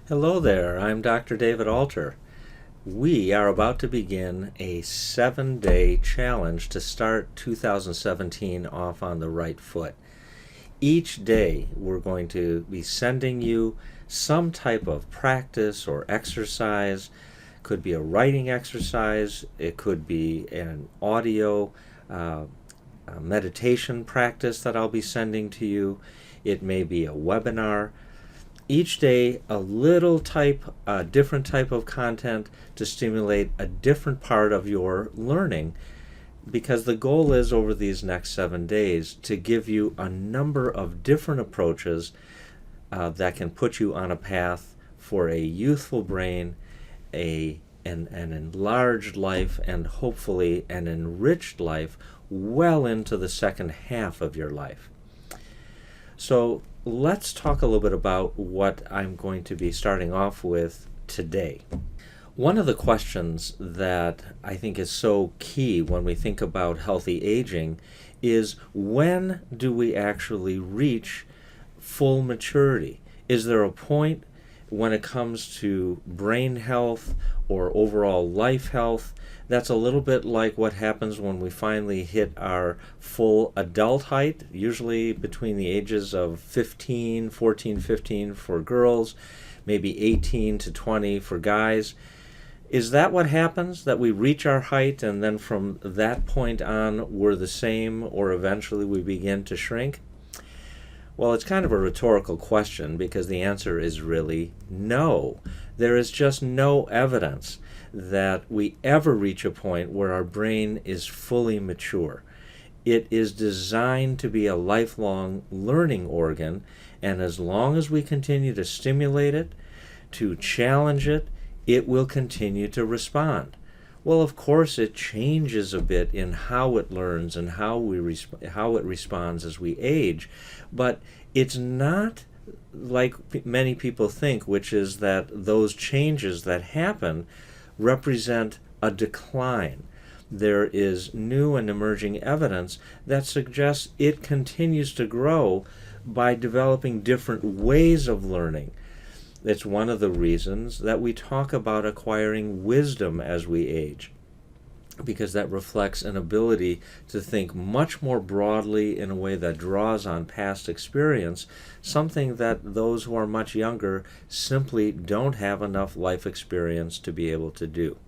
Hello there, I'm Dr. David Alter. We are about to begin a 7-day challenge to start 2017 off on the right foot. Each day we're going to be sending you some type of practice or exercise. It could be a writing exercise, it could be an audio a meditation practice that I'll be sending to you. It may be a webinar. Each day a different type of content to stimulate a different part of your learning, because the goal is over these next 7 days to give you a number of different approaches that can put you on a path for a youthful brain, an enlarged life, and hopefully an enriched life well into the second half of your life. So let's talk a little bit about what I'm going to be starting off with today. One of the questions that I think is so key when we think about healthy aging is, when do we actually reach full maturity? Is there a point when it comes to brain health or overall life health that's a little bit like what happens when we finally hit our full adult height, usually between the ages of 14, 15 for girls, maybe 18 to 20 for guys? Is that what happens, that we reach our height and then from that point on we're the same, or eventually we begin to shrink? Well, it's kind of a rhetorical question, because the answer is really no. There is just no evidence that we ever reach a point where our brain is fully mature. It is designed to be a lifelong learning organ, and as long as we continue to stimulate it, to challenge it, it will continue to respond. Well, of course, it changes a bit in how it learns and how it responds as we age, but it's not like many people think, which is that those changes that happen represent a decline. There is new and emerging evidence that suggests it continues to grow by developing different ways of learning. It's one of the reasons that we talk about acquiring wisdom as we age, because that reflects an ability to think much more broadly in a way that draws on past experience, something that those who are much younger simply don't have enough life experience to be able to do.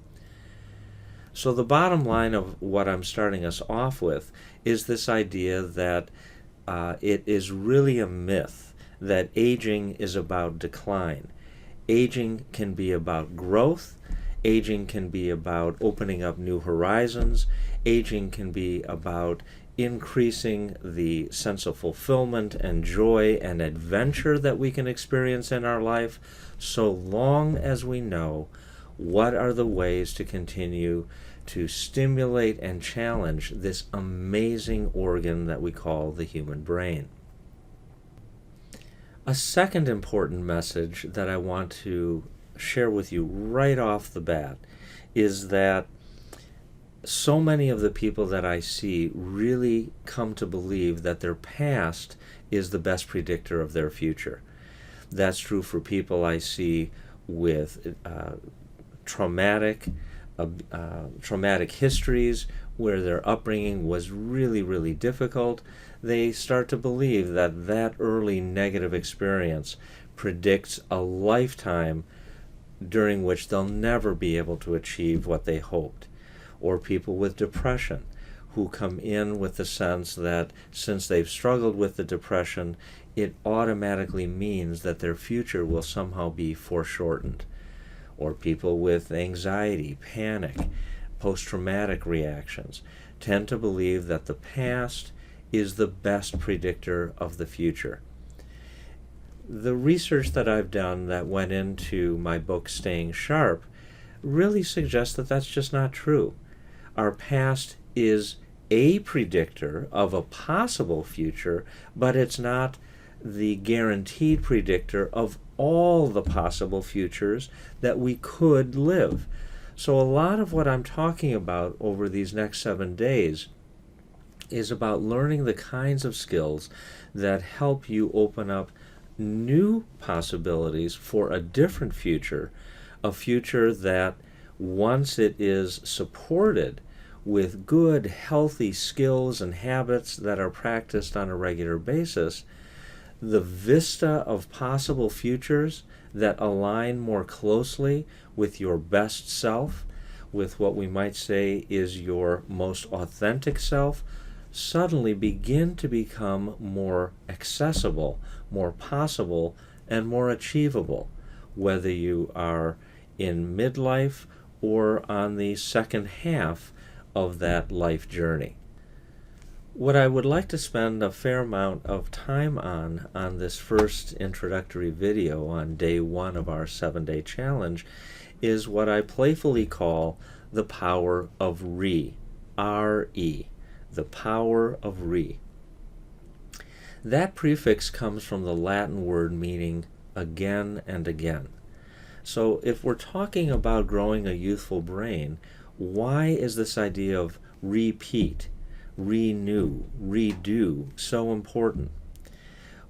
So the bottom line of what I'm starting us off with is this idea that it is really a myth that aging is about decline. Aging can be about growth. Aging can be about opening up new horizons. Aging can be about increasing the sense of fulfillment and joy and adventure that we can experience in our life, so long as we know what are the ways to continue to stimulate and challenge this amazing organ that we call the human brain. A second important message that I want to share with you right off the bat is that so many of the people that I see really come to believe that their past is the best predictor of their future. That's true for people I see with traumatic histories where their upbringing was really, really difficult. They start to believe that that early negative experience predicts a lifetime during which they'll never be able to achieve what they hoped. Or people with depression who come in with the sense that since they've struggled with the depression, it automatically means that their future will somehow be foreshortened. Or people with anxiety, panic, post-traumatic reactions tend to believe that the past is the best predictor of the future. The research that I've done that went into my book Staying Sharp really suggests that that's just not true. Our past is a predictor of a possible future, but it's not the guaranteed predictor of all the possible futures that we could live. So a lot of what I'm talking about over these next 7 days is about learning the kinds of skills that help you open up new possibilities for a different future, a future that, once it is supported with good, healthy skills and habits that are practiced on a regular basis, the vista of possible futures that align more closely with your best self, with what we might say is your most authentic self, suddenly begin to become more accessible, more possible, and more achievable, whether you are in midlife or on the second half of that life journey. What I would like to spend a fair amount of time on this first introductory video on day one of our 7-day challenge is what I playfully call the power of re, R-E, the power of re. That prefix comes from the Latin word meaning again and again. So if we're talking about growing a youthful brain, why is this idea of repeat, renew, redo so important?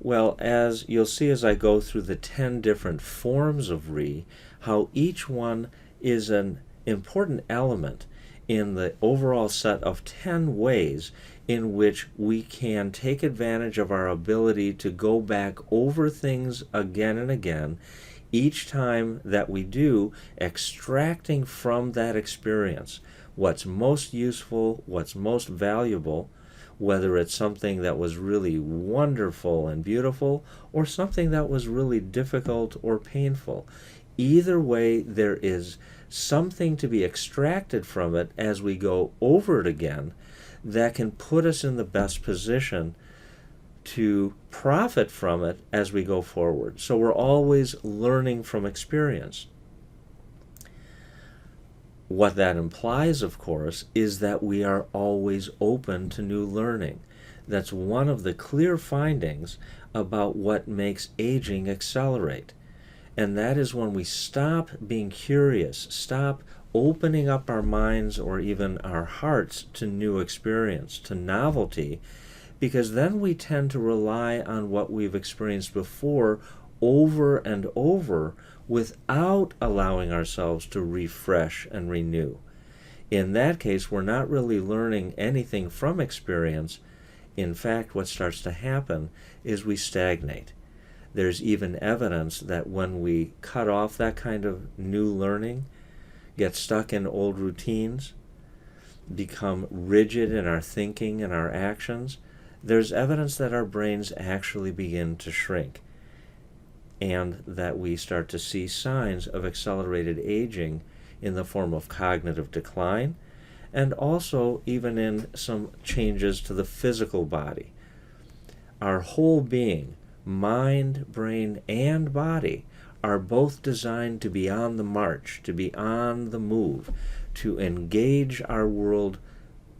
Well, as you'll see as I go through the 10 different forms of re, how each one is an important element in the overall set of 10 ways in which we can take advantage of our ability to go back over things again and again, each time that we do, extracting from that experience what's most useful, what's most valuable, whether it's something that was really wonderful and beautiful or something that was really difficult or painful. Either way, there is something to be extracted from it as we go over it again that can put us in the best position to profit from it as we go forward. So we're always learning from experience. What that implies, of course, is that we are always open to new learning. That's one of the clear findings about what makes aging accelerate. And that is when we stop being curious, stop opening up our minds or even our hearts to new experience, to novelty, because then we tend to rely on what we've experienced before over and over without allowing ourselves to refresh and renew. In that case, we're not really learning anything from experience. In fact, what starts to happen is we stagnate. There's even evidence that when we cut off that kind of new learning, get stuck in old routines, become rigid in our thinking and our actions, there's evidence that our brains actually begin to shrink and that we start to see signs of accelerated aging in the form of cognitive decline and also even in some changes to the physical body. Our whole being, mind, brain, and body, are both designed to be on the march, to be on the move, to engage our world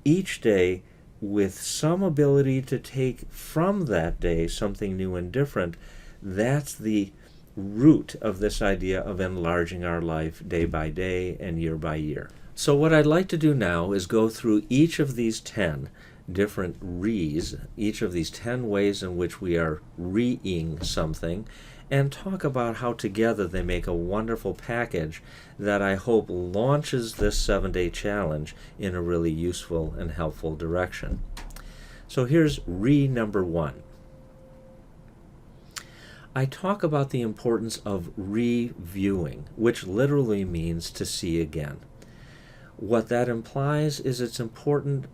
each day with some ability to take from that day something new and different. That's the root of this idea of enlarging our life day by day and year by year. So what I'd like to do now is go through each of these 10 different re's, each of these 10 ways in which we are re-ing something, and talk about how together they make a wonderful package that I hope launches this 7-day challenge in a really useful and helpful direction. So here's re number 1. I talk about the importance of reviewing, which literally means to see again. What that implies is it's important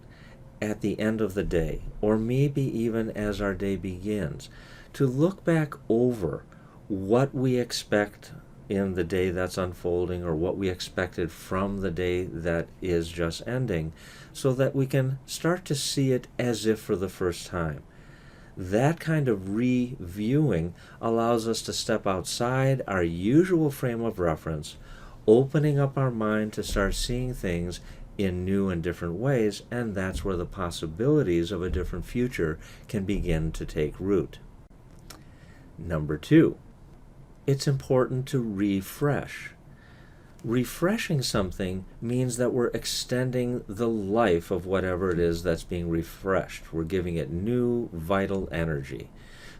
at the end of the day, or maybe even as our day begins, to look back over what we expect in the day that's unfolding or what we expected from the day that is just ending, so that we can start to see it as if for the first time. That kind of reviewing allows us to step outside our usual frame of reference, opening up our mind to start seeing things in new and different ways, and that's where the possibilities of a different future can begin to take root. Number 2, it's important to refresh. Refreshing something means that we're extending the life of whatever it is that's being refreshed. We're giving it new, vital energy.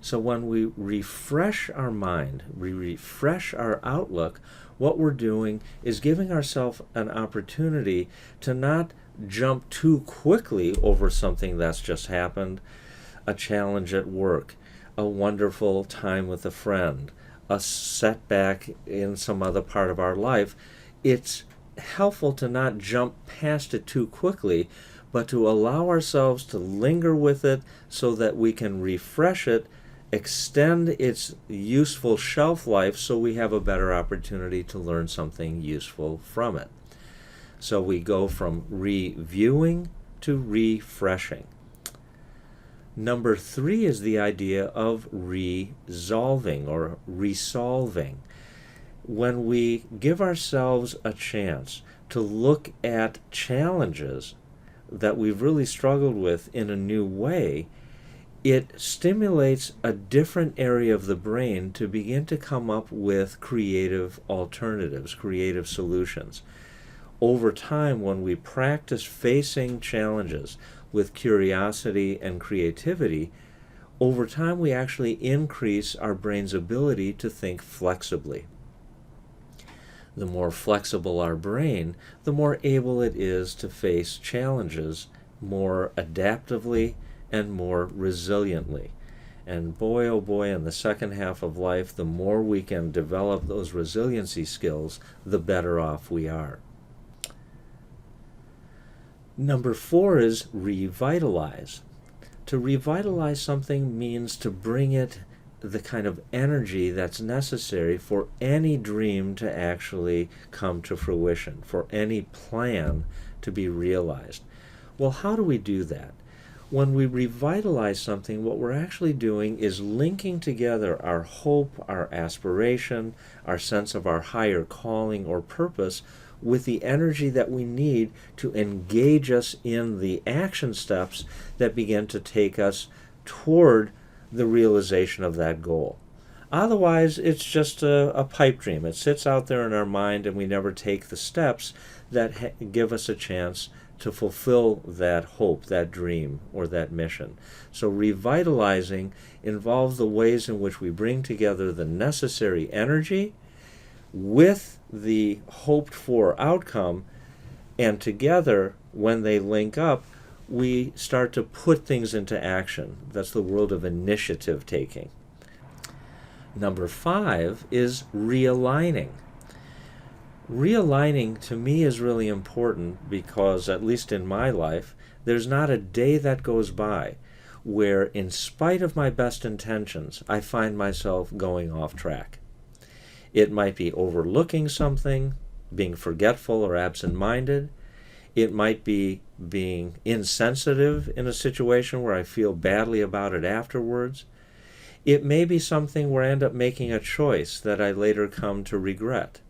So when we refresh our mind, we refresh our outlook, what we're doing is giving ourselves an opportunity to not jump too quickly over something that's just happened, a challenge at work, a wonderful time with a friend, a setback in some other part of our life. It's helpful to not jump past it too quickly, but to allow ourselves to linger with it so that we can refresh it, extend its useful shelf life so we have a better opportunity to learn something useful from it. So we go from reviewing to refreshing. Number 3 is the idea of resolving or resolving. When we give ourselves a chance to look at challenges that we've really struggled with in a new way, it stimulates a different area of the brain to begin to come up with creative alternatives, creative solutions. Over time, when we practice facing challenges with curiosity and creativity, over time we actually increase our brain's ability to think flexibly. The more flexible our brain, the more able it is to face challenges more adaptively and more resiliently. And boy, oh boy, in the second half of life, the more we can develop those resiliency skills, the better off we are. Number 4 is revitalize. To revitalize something means to bring it the kind of energy that's necessary for any dream to actually come to fruition, for any plan to be realized. Well, how do we do that? When we revitalize something, what we're actually doing is linking together our hope, our aspiration, our sense of our higher calling or purpose with the energy that we need to engage us in the action steps that begin to take us toward the realization of that goal. Otherwise, it's just a pipe dream. It sits out there in our mind and we never take the steps that give us a chance to fulfill that hope, that dream, or that mission. So revitalizing involves the ways in which we bring together the necessary energy with the hoped for outcome, and together, when they link up, we start to put things into action. That's the world of initiative taking. Number 5 is realigning. Realigning to me is really important because, at least in my life, there's not a day that goes by where, in spite of my best intentions, I find myself going off track. It might be overlooking something, being forgetful or absent-minded. It might be being insensitive in a situation where I feel badly about it afterwards. It may be something where I end up making a choice that I later come to regret.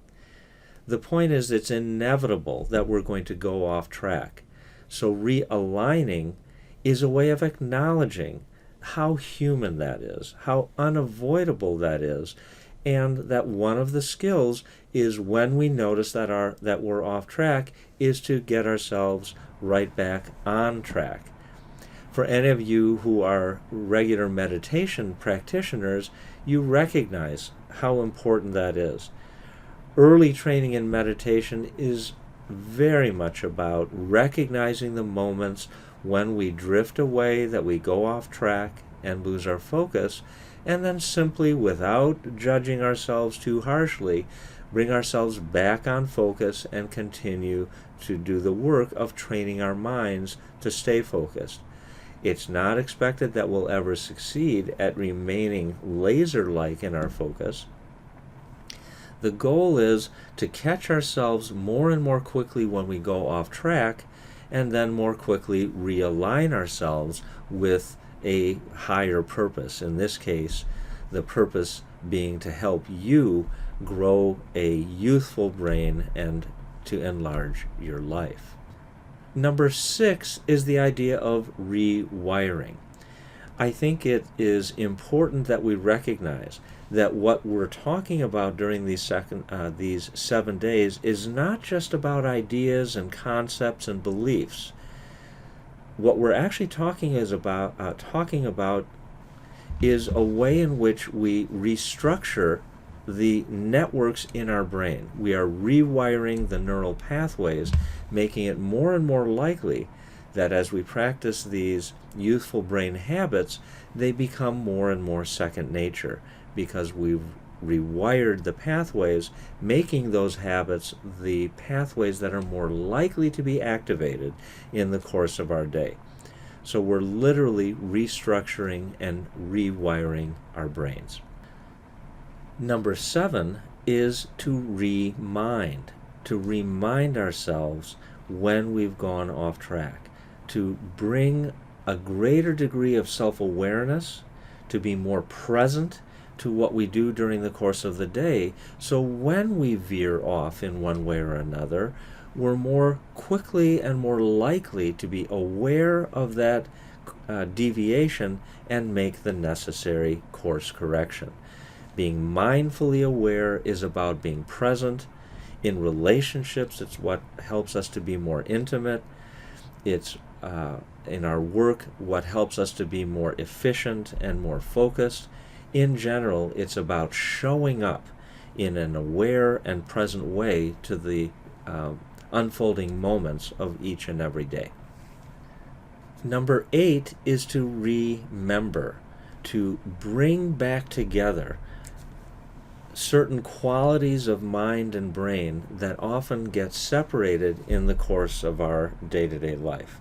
The point is, it's inevitable that we're going to go off track. So realigning is a way of acknowledging how human that is, how unavoidable that is, and that one of the skills is, when we notice that we're off track, is to get ourselves right back on track. For any of you who are regular meditation practitioners, you recognize how important that is. Early training in meditation is very much about recognizing the moments when we drift away, that we go off track and lose our focus, and then simply, without judging ourselves too harshly, bring ourselves back on focus and continue to do the work of training our minds to stay focused. It's not expected that we'll ever succeed at remaining laser-like in our focus. The goal is to catch ourselves more and more quickly when we go off track, and then more quickly realign ourselves with a higher purpose. In this case, the purpose being to help you grow a youthful brain and to enlarge your life. Number 6 is the idea of rewiring. I think it is important that we recognize that what we're talking about during these 7 days is not just about ideas and concepts and beliefs. What we're actually talking about is a way in which we restructure the networks in our brain. We are rewiring the neural pathways, making it more and more likely that as we practice these youthful brain habits, they become more and more second nature, because we've rewired the pathways, making those habits the pathways that are more likely to be activated in the course of our day. So we're literally restructuring and rewiring our brains. Number 7 is to remind ourselves when we've gone off track, to bring a greater degree of self-awareness, to be more present to what we do during the course of the day, so when we veer off in one way or another, we're more quickly and more likely to be aware of that deviation and make the necessary course correction. Being mindfully aware is about being present. In relationships, it's what helps us to be more intimate. It's in our work what helps us to be more efficient and more focused. In general, it's about showing up in an aware and present way to the unfolding moments of each and every day. Number 8 is to remember, to bring back together certain qualities of mind and brain that often get separated in the course of our day-to-day life.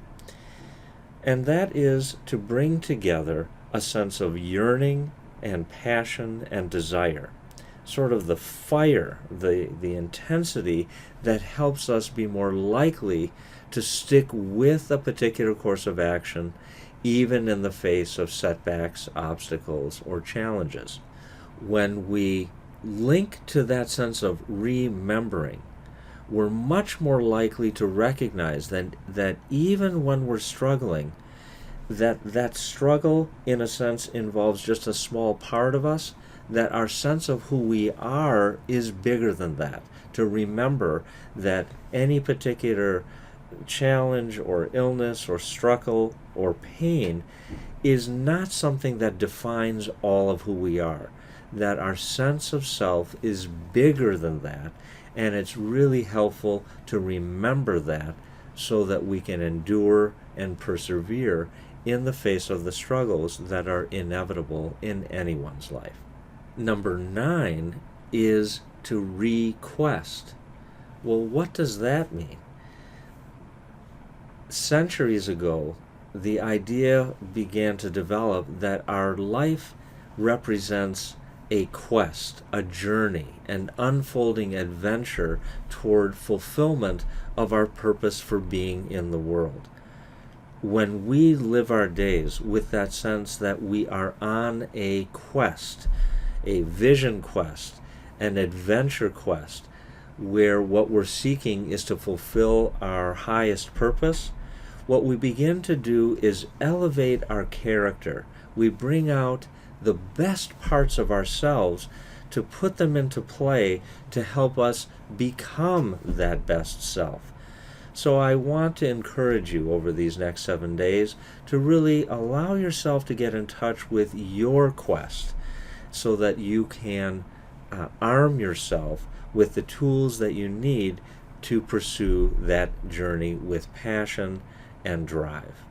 And that is to bring together a sense of yearning and passion and desire, sort of the fire, the intensity that helps us be more likely to stick with a particular course of action, even in the face of setbacks, obstacles, or challenges. When we link to that sense of remembering, we're much more likely to recognize that even when we're struggling, that struggle, in a sense, involves just a small part of us, that our sense of who we are is bigger than that. To remember that any particular challenge or illness or struggle or pain is not something that defines all of who we are, that our sense of self is bigger than that, and it's really helpful to remember that so that we can endure and persevere in the face of the struggles that are inevitable in anyone's life. Number 9 is to request. Well, what does that mean? Centuries ago, the idea began to develop that our life represents a quest, a journey, an unfolding adventure toward fulfillment of our purpose for being in the world. When we live our days with that sense that we are on a quest, a vision quest, an adventure quest, where what we're seeking is to fulfill our highest purpose, what we begin to do is elevate our character. We bring out the best parts of ourselves to put them into play to help us become that best self. So I want to encourage you over these next 7 days to really allow yourself to get in touch with your quest so that you can arm yourself with the tools that you need to pursue that journey with passion and drive.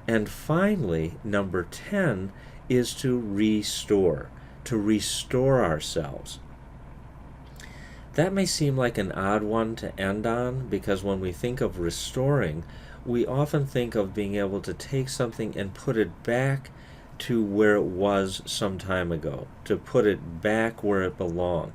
And finally, number 10 is to restore ourselves. That may seem like an odd one to end on, because when we think of restoring, we often think of being able to take something and put it back to where it was some time ago, to put it back where it belonged.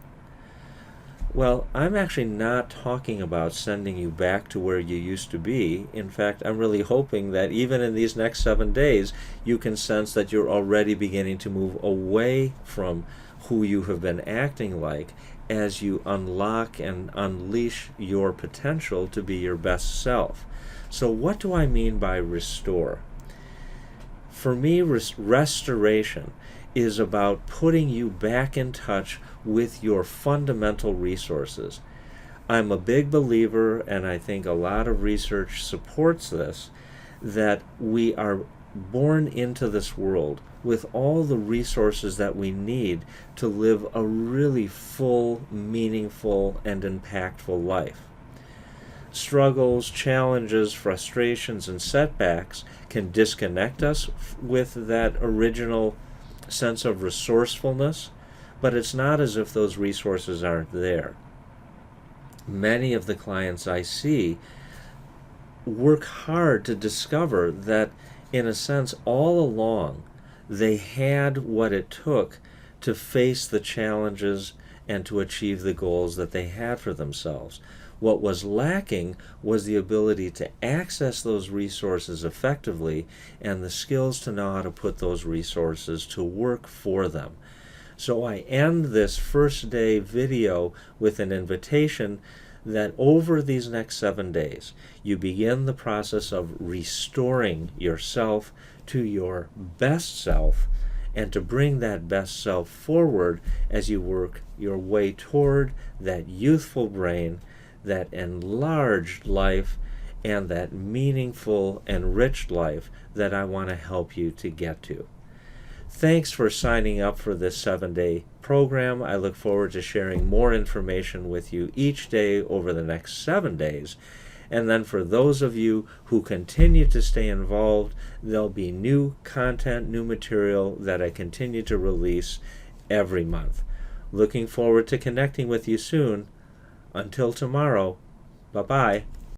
Well, I'm actually not talking about sending you back to where you used to be. In fact, I'm really hoping that even in these next 7 days, you can sense that you're already beginning to move away from who you have been acting like as you unlock and unleash your potential to be your best self. So what do I mean by restore? For me, restoration is about putting you back in touch with your fundamental resources. I'm a big believer, and I think a lot of research supports this, that we are born into this world with all the resources that we need to live a really full, meaningful, and impactful life. Struggles, challenges, frustrations, and setbacks can disconnect us with that original sense of resourcefulness, but it's not as if those resources aren't there. Many of the clients I see work hard to discover that, in a sense, all along they had what it took to face the challenges and to achieve the goals that they had for themselves. What was lacking was the ability to access those resources effectively and the skills to know how to put those resources to work for them. So I end this first day video with an invitation that over these next 7 days, you begin the process of restoring yourself to your best self, and to bring that best self forward as you work your way toward that youthful brain, that enlarged life, and that meaningful, enriched life that I want to help you to get to. Thanks for signing up for this 7-day program. I look forward to sharing more information with you each day over the next 7 days. And then for those of you who continue to stay involved, there'll be new content, new material that I continue to release every month. Looking forward to connecting with you soon. Until tomorrow, bye-bye.